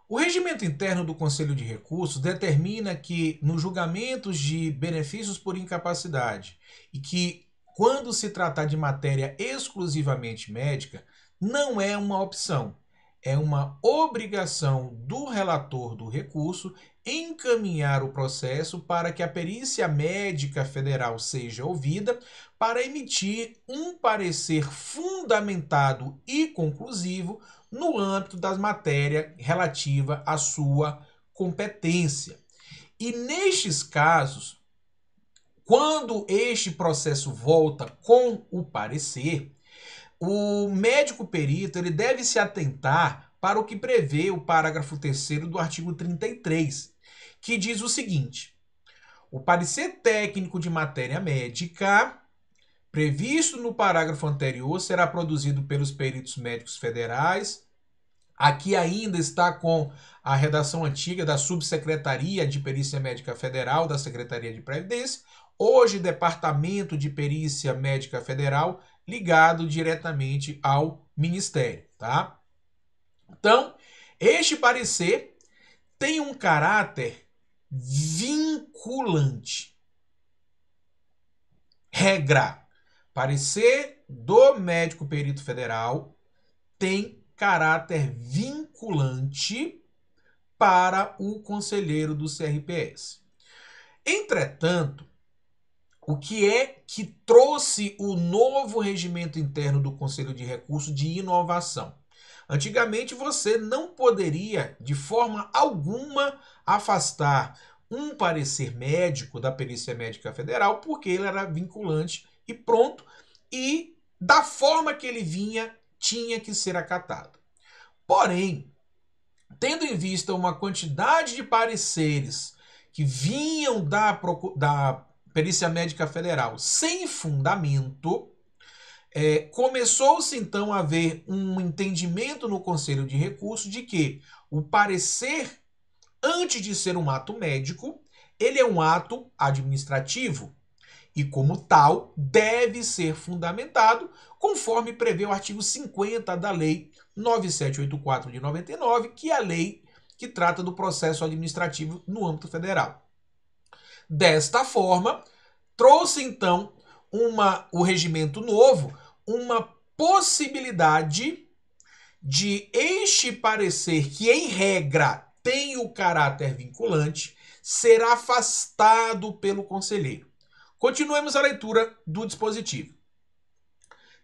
O regimento interno do Conselho de Recursos determina que, nos julgamentos de benefícios por incapacidade, e que, quando se tratar de matéria exclusivamente médica, não é uma opção, é uma obrigação do relator do recurso encaminhar o processo para que a perícia médica federal seja ouvida para emitir um parecer fundamentado e conclusivo no âmbito das matérias relativa à sua competência. E nestes casos, quando este processo volta com o parecer, o médico perito ele deve se atentar para o que prevê o parágrafo 3º do artigo 33, que diz o seguinte: o parecer técnico de matéria médica previsto no parágrafo anterior será produzido pelos peritos médicos federais. Aqui ainda está com a redação antiga da Subsecretaria de Perícia Médica Federal da Secretaria de Previdência, hoje Departamento de Perícia Médica Federal, ligado diretamente ao Ministério, tá? Então, este parecer tem um caráter vinculante. Regra: parecer do médico perito federal tem caráter vinculante para o conselheiro do CRPS. Entretanto, o que é que trouxe o novo regimento interno do Conselho de Recursos de inovação? Antigamente você não poderia, de forma alguma, afastar um parecer médico da Perícia Médica Federal, porque ele era vinculante e pronto, e da forma que ele vinha, tinha que ser acatado. Porém, tendo em vista uma quantidade de pareceres que vinham da Perícia Médica Federal sem fundamento, começou-se então a haver um entendimento no Conselho de Recursos de que o parecer, antes de ser um ato médico, ele é um ato administrativo e, como tal, deve ser fundamentado conforme prevê o artigo 50 da Lei 9784 de 99, que é a lei que trata do processo administrativo no âmbito federal. Desta forma, trouxe então o regimento novo uma possibilidade de este parecer, que em regra tem o caráter vinculante, ser afastado pelo conselheiro. Continuemos a leitura do dispositivo.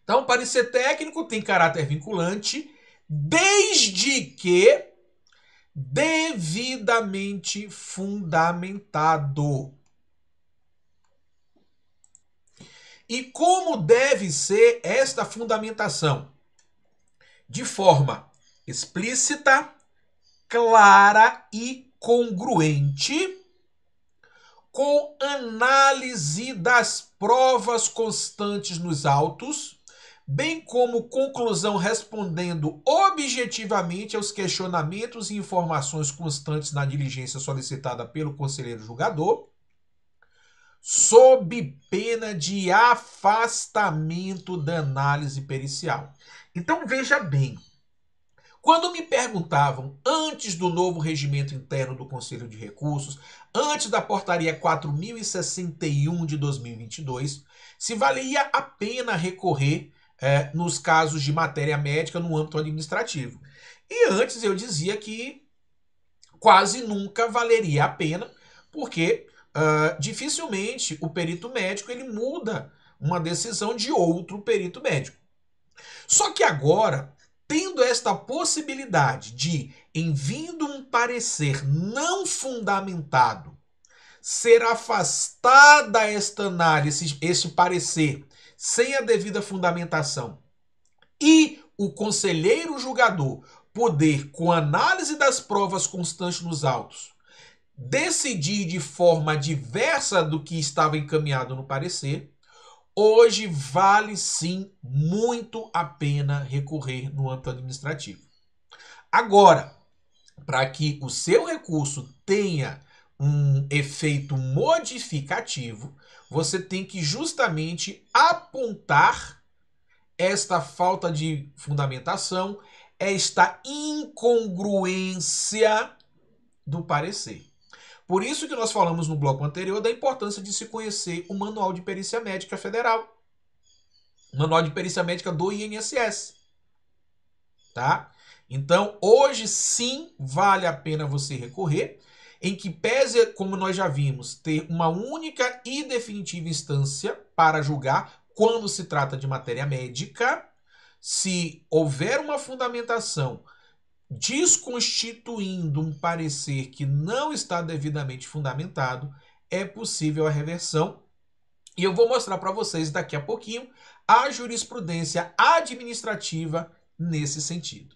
Então, parecer técnico tem caráter vinculante desde que devidamente fundamentado. E como deve ser esta fundamentação? De forma explícita, clara e congruente, com análise das provas constantes nos autos, bem como conclusão respondendo objetivamente aos questionamentos e informações constantes na diligência solicitada pelo conselheiro julgador, sob pena de afastamento da análise pericial. Então veja bem, quando me perguntavam, antes do novo regimento interno do Conselho de Recursos, antes da portaria 4061 de 2022, se valia a pena recorrer nos casos de matéria médica no âmbito administrativo. E antes eu dizia que quase nunca valeria a pena, porque dificilmente o perito médico ele muda uma decisão de outro perito médico. Só que agora, tendo esta possibilidade de, em vindo um parecer não fundamentado, ser afastada esta análise, este parecer, sem a devida fundamentação, e o conselheiro julgador poder, com análise das provas constantes nos autos, decidir de forma diversa do que estava encaminhado no parecer, hoje vale sim muito a pena recorrer no âmbito administrativo. Agora, para que o seu recurso tenha um efeito modificativo, você tem que justamente apontar esta falta de fundamentação, é esta incongruência do parecer. Por isso que nós falamos no bloco anterior da importância de se conhecer o Manual de Perícia Médica Federal. Manual de Perícia Médica do INSS. Tá? Então, hoje sim vale a pena você recorrer, em que pese, como nós já vimos, ter uma única e definitiva instância para julgar quando se trata de matéria médica, se houver uma fundamentação desconstituindo um parecer que não está devidamente fundamentado, é possível a reversão. E eu vou mostrar para vocês daqui a pouquinho a jurisprudência administrativa nesse sentido.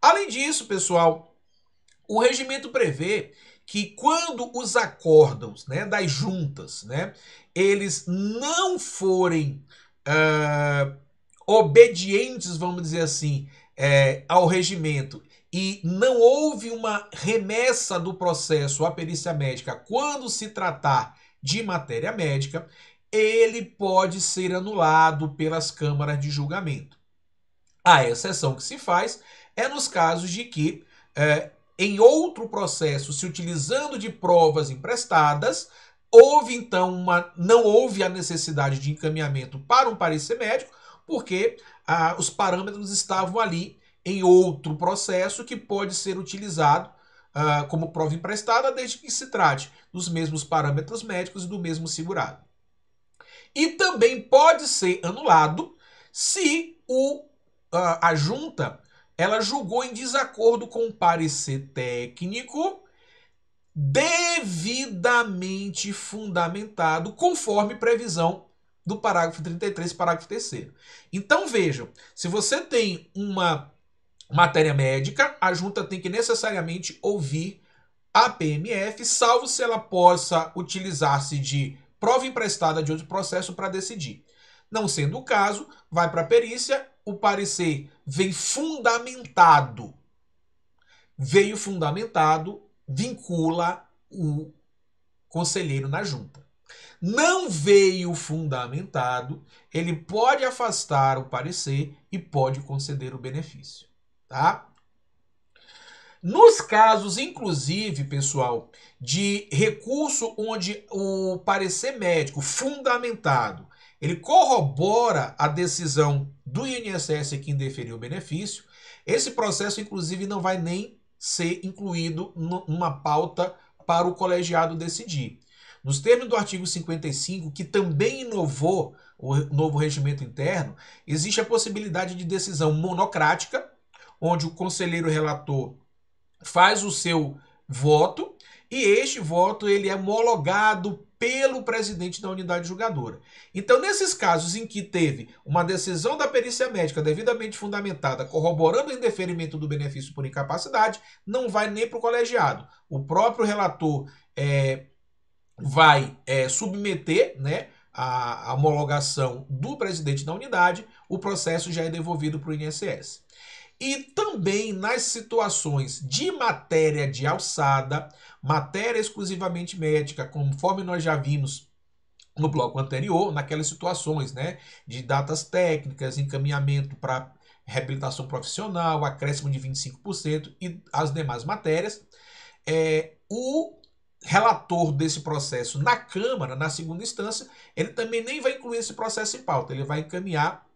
Além disso, pessoal, o regimento prevê que quando os acórdãos, né, das juntas, né, eles não forem obedientes, vamos dizer assim, ao regimento, e não houve uma remessa do processo à perícia médica quando se tratar de matéria médica, ele pode ser anulado pelas câmaras de julgamento. A exceção que se faz é nos casos de que, em outro processo, se utilizando de provas emprestadas, houve então não houve a necessidade de encaminhamento para um parecer médico, porque os parâmetros estavam ali em outro processo que pode ser utilizado como prova emprestada, desde que se trate dos mesmos parâmetros médicos e do mesmo segurado. E também pode ser anulado se a junta ela julgou em desacordo com o parecer técnico devidamente fundamentado, conforme previsão do parágrafo 33, parágrafo 3º. Então vejam, se você tem uma matéria médica, a junta tem que necessariamente ouvir a PMF, salvo se ela possa utilizar-se de prova emprestada de outro processo para decidir. Não sendo o caso, vai para a perícia, o parecer vem fundamentado. Veio fundamentado, vincula o conselheiro na junta. Não veio fundamentado, ele pode afastar o parecer e pode conceder o benefício, tá? Nos casos, inclusive, pessoal, de recurso onde o parecer médico fundamentado, ele corrobora a decisão do INSS que indeferiu o benefício, esse processo, inclusive, não vai nem ser incluído numa pauta para o colegiado decidir. Nos termos do artigo 55, que também inovou o novo regimento interno, existe a possibilidade de decisão monocrática, onde o conselheiro relator faz o seu voto e este voto ele é homologado pelo presidente da unidade julgadora. Então, nesses casos em que teve uma decisão da perícia médica devidamente fundamentada, corroborando o indeferimento do benefício por incapacidade, não vai nem para o colegiado. O próprio relator vai submeter, né, a homologação do presidente da unidade, o processo já é devolvido para o INSS. E também nas situações de matéria de alçada, matéria exclusivamente médica, conforme nós já vimos no bloco anterior, naquelas situações, né, de datas técnicas, encaminhamento para reabilitação profissional, acréscimo de 25% e as demais matérias, o relator desse processo na Câmara, na segunda instância, ele também nem vai incluir esse processo em pauta, ele vai encaminhar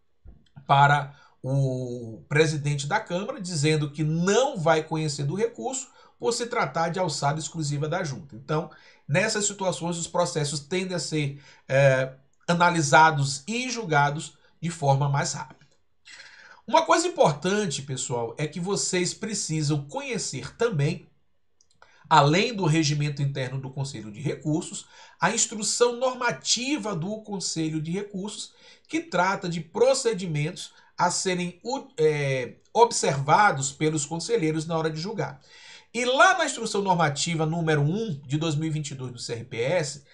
para o presidente da Câmara, dizendo que não vai conhecer do recurso por se tratar de alçada exclusiva da junta. Então, nessas situações, os processos tendem a ser analisados e julgados de forma mais rápida. Uma coisa importante, pessoal, é que vocês precisam conhecer também, além do regimento interno do Conselho de Recursos, a instrução normativa do Conselho de Recursos, que trata de procedimentos a serem observados pelos conselheiros na hora de julgar. E lá na instrução normativa número 1 de 2022 do CRPS,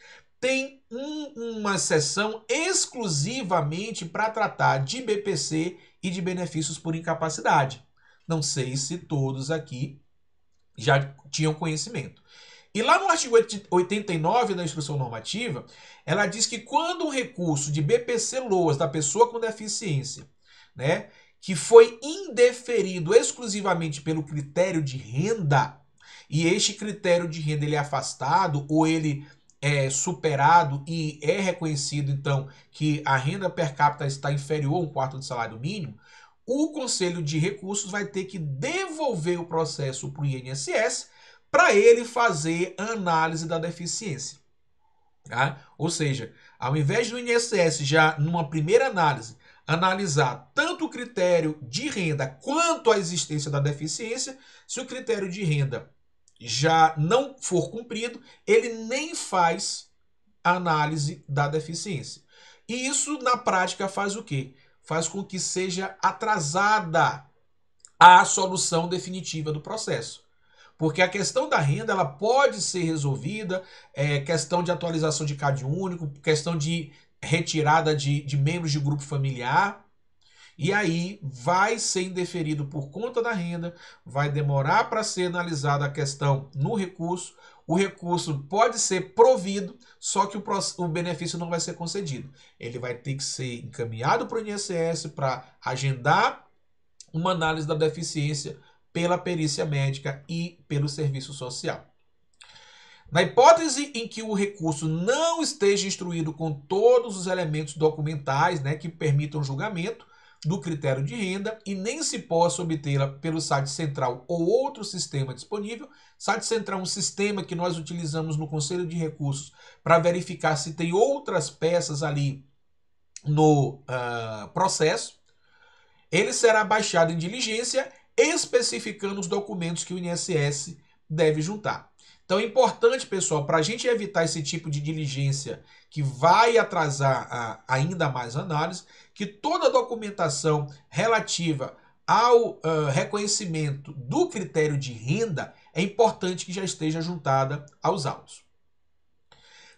tem uma seção exclusivamente para tratar de BPC e de benefícios por incapacidade. Não sei se todos aqui já tinham conhecimento. E lá no artigo 89 da instrução normativa, ela diz que quando um recurso de BPC-LOAS da pessoa com deficiência, né, que foi indeferido exclusivamente pelo critério de renda, e este critério de renda ele é afastado ou ele é superado e é reconhecido, então, que a renda per capita está inferior a um quarto do salário mínimo, o Conselho de Recursos vai ter que devolver o processo para o INSS para ele fazer a análise da deficiência. Tá? Ou seja, ao invés do INSS já numa primeira análise analisar tanto o critério de renda quanto a existência da deficiência, se o critério de renda já não for cumprido, ele nem faz a análise da deficiência. E isso na prática faz o quê? Faz com que seja atrasada a solução definitiva do processo. Porque a questão da renda ela pode ser resolvida, questão de atualização de CAD único, questão de retirada de membros de grupo familiar, e aí vai ser indeferido por conta da renda, vai demorar para ser analisada a questão no recurso, o recurso pode ser provido, só que o benefício não vai ser concedido. Ele vai ter que ser encaminhado para o INSS para agendar uma análise da deficiência pela perícia médica e pelo serviço social. Na hipótese em que o recurso não esteja instruído com todos os elementos documentais, né, que permitam o julgamento do critério de renda e nem se possa obtê-la pelo site central ou outro sistema disponível. Site central é um sistema que nós utilizamos no Conselho de Recursos para verificar se tem outras peças ali no processo. Ele será baixado em diligência, especificando os documentos que o INSS deve juntar. Então é importante, pessoal, para a gente evitar esse tipo de diligência que vai atrasar ainda mais a análise, que toda a documentação relativa ao reconhecimento do critério de renda é importante que já esteja juntada aos autos.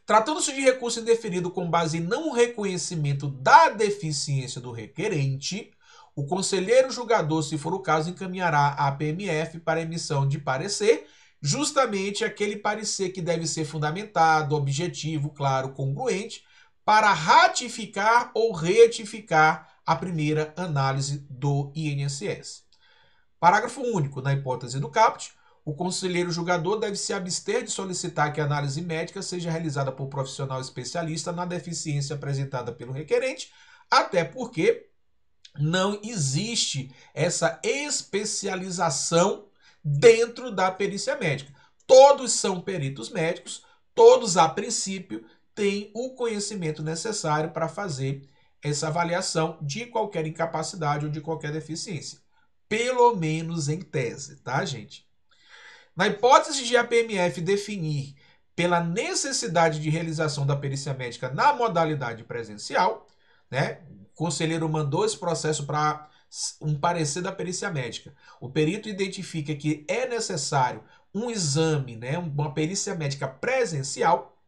Tratando-se de recurso indeferido com base em não reconhecimento da deficiência do requerente, o conselheiro julgador, se for o caso, encaminhará à PMF para emissão de parecer, justamente aquele parecer que deve ser fundamentado, objetivo, claro, congruente, para ratificar ou retificar a primeira análise do INSS. Parágrafo único. Na hipótese do CAPT, o conselheiro julgador deve se abster de solicitar que a análise médica seja realizada por profissional especialista na deficiência apresentada pelo requerente, até porque não existe essa especialização dentro da perícia médica. Todos são peritos médicos, todos, a princípio, têm o conhecimento necessário para fazer essa avaliação de qualquer incapacidade ou de qualquer deficiência. Pelo menos em tese, tá, gente? Na hipótese de a PMF definir pela necessidade de realização da perícia médica na modalidade presencial, né? O conselheiro mandou esse processo para um parecer da perícia médica. O perito identifica que é necessário um exame, né, uma perícia médica presencial.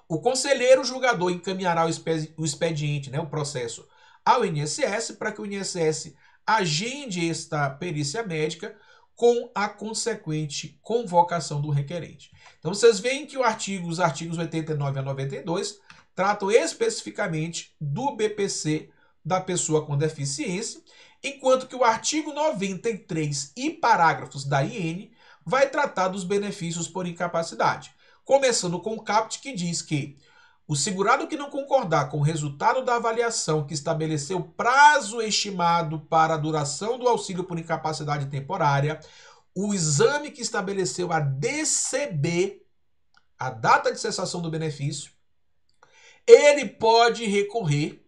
O conselheiro julgador encaminhará o expediente, né, o processo, ao INSS para que o INSS agende esta perícia médica com a consequente convocação do requerente. Então vocês veem que os artigos 89 a 92 tratam especificamente do BPC da pessoa com deficiência, enquanto que o artigo 93 e parágrafos da IN vai tratar dos benefícios por incapacidade. Começando com o CAPT, que diz que o segurado que não concordar com o resultado da avaliação que estabeleceu prazo estimado para a duração do auxílio por incapacidade temporária, o exame que estabeleceu a DCB, a data de cessação do benefício, ele pode recorrer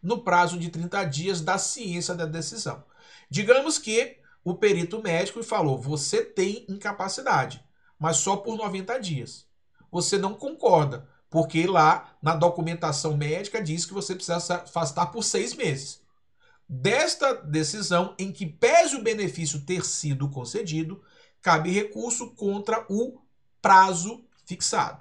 no prazo de 30 dias da ciência da decisão. Digamos que o perito médico falou, você tem incapacidade, mas só por 90 dias. Você não concorda, porque lá na documentação médica diz que você precisa se afastar por 6 meses. Desta decisão, em que pese o benefício ter sido concedido, cabe recurso contra o prazo fixado.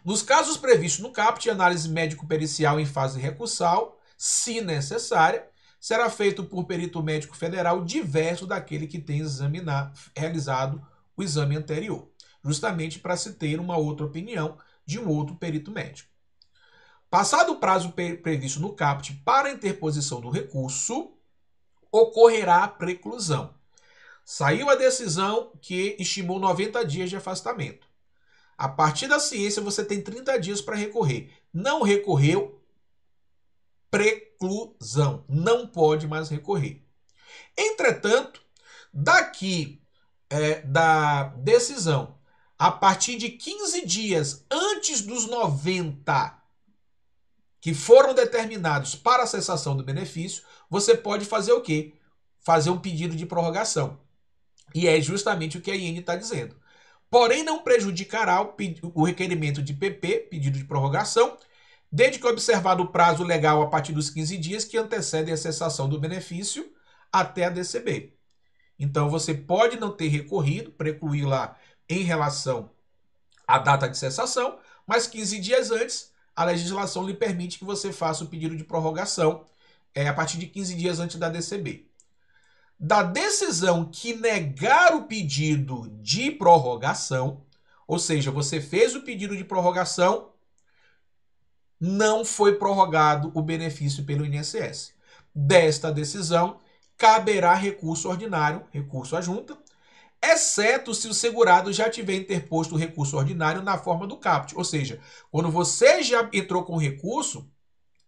Nos casos previstos no CAPT, análise médico-pericial em fase recursal, se necessária, será feito por perito médico federal diverso daquele que tem realizado o exame anterior, justamente para se ter uma outra opinião de um outro perito médico. Passado o prazo previsto no CAPT para a interposição do recurso, ocorrerá a preclusão. Saiu a decisão que estimou 90 dias de afastamento. A partir da ciência, você tem 30 dias para recorrer. Não recorreu, preclusão. Não pode mais recorrer. Entretanto, daqui da decisão, a partir de 15 dias antes dos 90 que foram determinados para a cessação do benefício, você pode fazer o quê? Fazer um pedido de prorrogação. E é justamente o que a IN está dizendo. Porém, não prejudicará o requerimento de PP, pedido de prorrogação, desde que observado o prazo legal a partir dos 15 dias que antecedem a cessação do benefício até a DCB. Então, você pode não ter recorrido, precluir lá em relação à data de cessação, mas 15 dias antes, a legislação lhe permite que você faça o pedido de prorrogação a partir de 15 dias antes da DCB. Da decisão que negar o pedido de prorrogação, ou seja, você fez o pedido de prorrogação, não foi prorrogado o benefício pelo INSS. Desta decisão, caberá recurso ordinário, recurso à junta, exceto se o segurado já tiver interposto o recurso ordinário na forma do caput. Ou seja, quando você já entrou com o recurso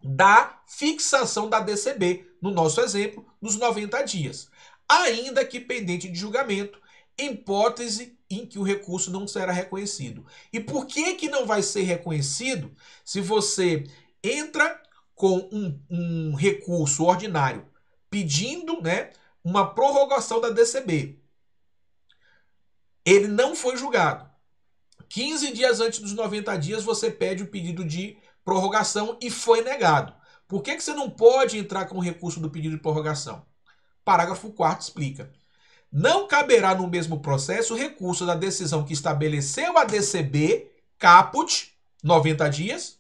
da fixação da DCB, no nosso exemplo, nos 90 dias, ainda que pendente de julgamento, em hipótese em que o recurso não será reconhecido. E por que não vai ser reconhecido se você entra com um recurso ordinário pedindo, uma prorrogação da DCB? Ele não foi julgado. 15 dias antes dos 90 dias, você pede o pedido de prorrogação e foi negado. Por que você não pode entrar com o recurso do pedido de prorrogação? Parágrafo 4º explica. Não caberá no mesmo processo o recurso da decisão que estabeleceu a DCB, caput, 90 dias,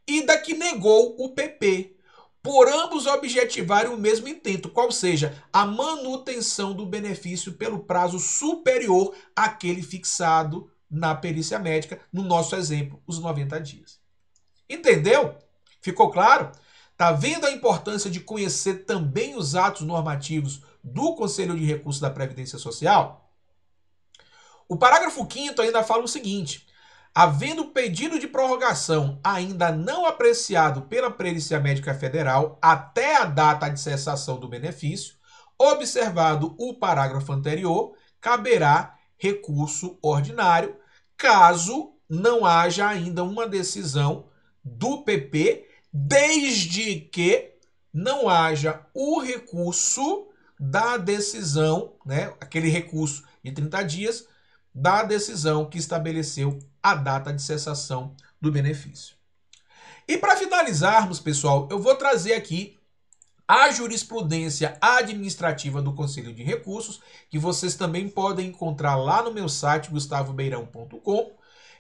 e da que negou o PP, por ambos objetivarem o mesmo intento, qual seja a manutenção do benefício pelo prazo superior àquele fixado na perícia médica, no nosso exemplo, os 90 dias. Entendeu? Ficou claro? Está vendo a importância de conhecer também os atos normativos do Conselho de Recursos da Previdência Social? O parágrafo 5º ainda fala o seguinte: havendo pedido de prorrogação ainda não apreciado pela Perícia Médica Federal até a data de cessação do benefício, observado o parágrafo anterior, caberá recurso ordinário, caso não haja ainda uma decisão do PP, desde que não haja o recurso da decisão, aquele recurso de 30 dias, da decisão que estabeleceu a data de cessação do benefício. E para finalizarmos, pessoal, eu vou trazer aqui a jurisprudência administrativa do Conselho de Recursos, que vocês também podem encontrar lá no meu site, gustavobeirão.com.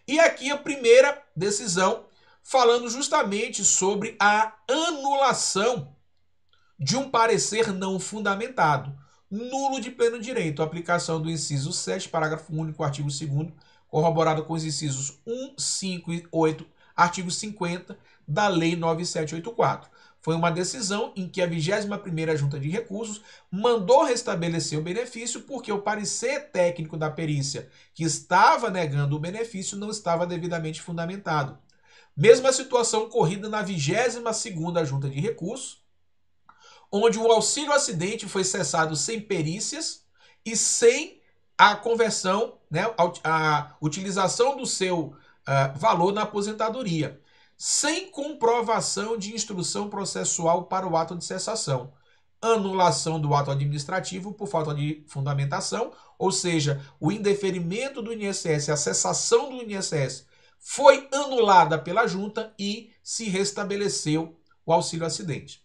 E aqui a primeira decisão, falando justamente sobre a anulação de um parecer não fundamentado, nulo de pleno direito, aplicação do inciso 7, parágrafo único, artigo 2º, corroborado com os incisos 1, 5 e 8, artigo 50 da Lei 9784. Foi uma decisão em que a 21ª Junta de Recursos mandou restabelecer o benefício porque o parecer técnico da perícia que estava negando o benefício não estava devidamente fundamentado. Mesma situação ocorrida na 22ª Junta de Recursos, onde o auxílio acidente foi cessado sem perícias e sem a conversão, a utilização do seu valor na aposentadoria, sem comprovação de instrução processual para o ato de cessação. Anulação do ato administrativo por falta de fundamentação, ou seja, o indeferimento do INSS, a cessação do INSS foi anulada pela junta e se restabeleceu o auxílio acidente.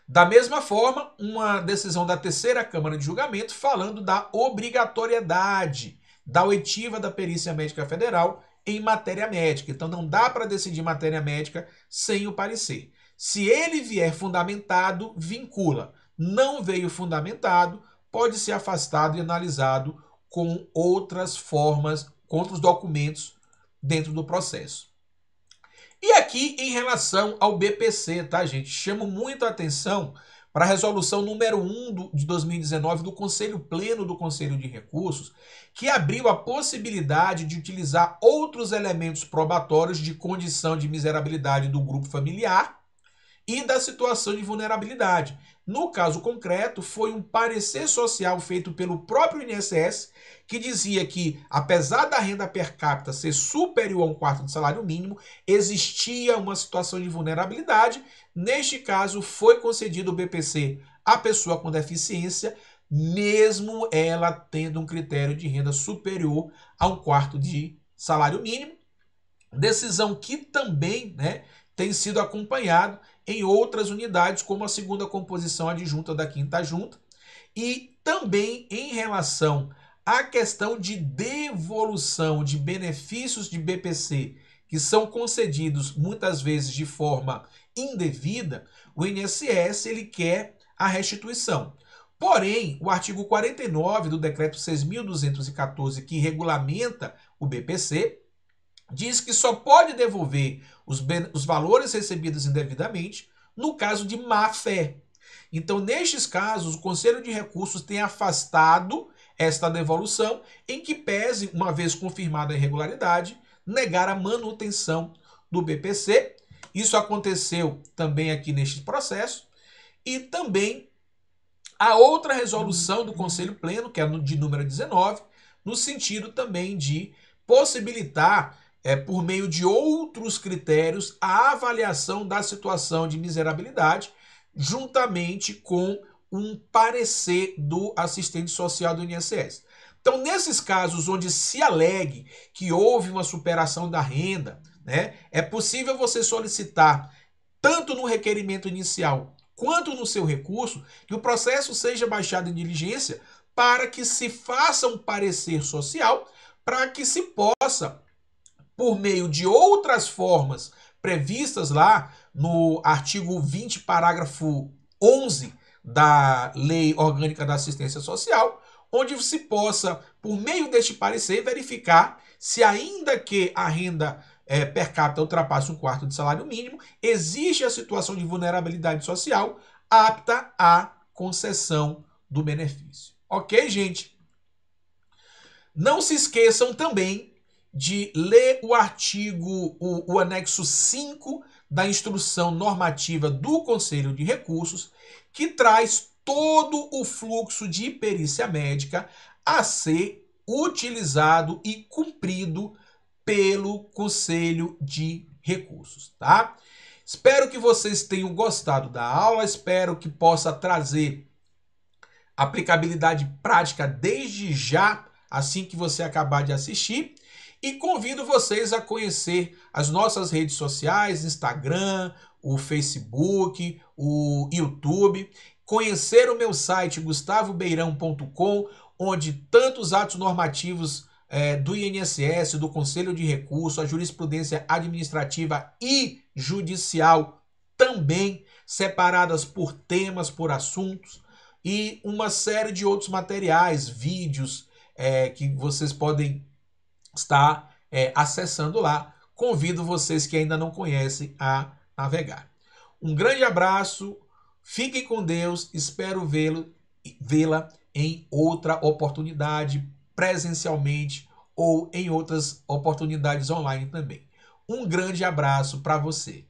Da mesma forma, uma decisão da terceira Câmara de Julgamento falando da obrigatoriedade da oitiva da Perícia Médica Federal em matéria médica. Então não dá para decidir matéria médica sem o parecer. Se ele vier fundamentado, vincula. Não veio fundamentado, pode ser afastado e analisado com outras formas, com outros documentos dentro do processo. E aqui em relação ao BPC, tá, gente? Chamo muito a atenção para a resolução número 1 de 2019 do Conselho Pleno do Conselho de Recursos, que abriu a possibilidade de utilizar outros elementos probatórios de condição de miserabilidade do grupo familiar e da situação de vulnerabilidade. No caso concreto, foi um parecer social feito pelo próprio INSS, que dizia que, apesar da renda per capita ser superior a um quarto do salário mínimo, existia uma situação de vulnerabilidade. Neste caso, foi concedido o BPC à pessoa com deficiência, mesmo ela tendo um critério de renda superior a um quarto de salário mínimo. Decisão que também, né, tem sido acompanhado em outras unidades, como a segunda composição adjunta da quinta junta, e também em relação à questão de devolução de benefícios de BPC que são concedidos muitas vezes de forma indevida, o INSS ele quer a restituição. Porém, o artigo 49 do decreto 6.214, que regulamenta o BPC, diz que só pode devolver os valores recebidos indevidamente no caso de má-fé. Então, nestes casos, o Conselho de Recursos tem afastado esta devolução, em que pese, uma vez confirmada a irregularidade, negar a manutenção do BPC. Isso aconteceu também aqui neste processo. E também a outra resolução do Conselho Pleno, que é de número 19, no sentido também de possibilitar, por meio de outros critérios, a avaliação da situação de miserabilidade, juntamente com um parecer do assistente social do INSS. Então, nesses casos onde se alegue que houve uma superação da renda, né, é possível você solicitar, tanto no requerimento inicial quanto no seu recurso, que o processo seja baixado em diligência para que se faça um parecer social, para que se possa, por meio de outras formas previstas lá no artigo 20, parágrafo 11 da Lei Orgânica da Assistência Social, onde se possa, por meio deste parecer, verificar se, ainda que a renda per capita ultrapasse um quarto de salário mínimo, existe a situação de vulnerabilidade social apta à concessão do benefício. Ok, gente? Não se esqueçam também de ler o artigo, o anexo 5 da instrução normativa do Conselho de Recursos, que traz todo o fluxo de perícia médica a ser utilizado e cumprido pelo Conselho de Recursos, tá? Espero que vocês tenham gostado da aula, espero que possa trazer aplicabilidade prática desde já, assim que você acabar de assistir. E convido vocês a conhecer as nossas redes sociais, Instagram, o Facebook, o YouTube, conhecer o meu site gustavobeirão.com, onde tantos atos normativos do INSS, do Conselho de Recursos, a jurisprudência administrativa e judicial também separadas por temas, por assuntos, e uma série de outros materiais, vídeos que vocês podem estar acessando lá. Convido vocês que ainda não conhecem a navegar. Um grande abraço, fiquem com Deus, espero vê-la em outra oportunidade, presencialmente ou em outras oportunidades online também. Um grande abraço para você.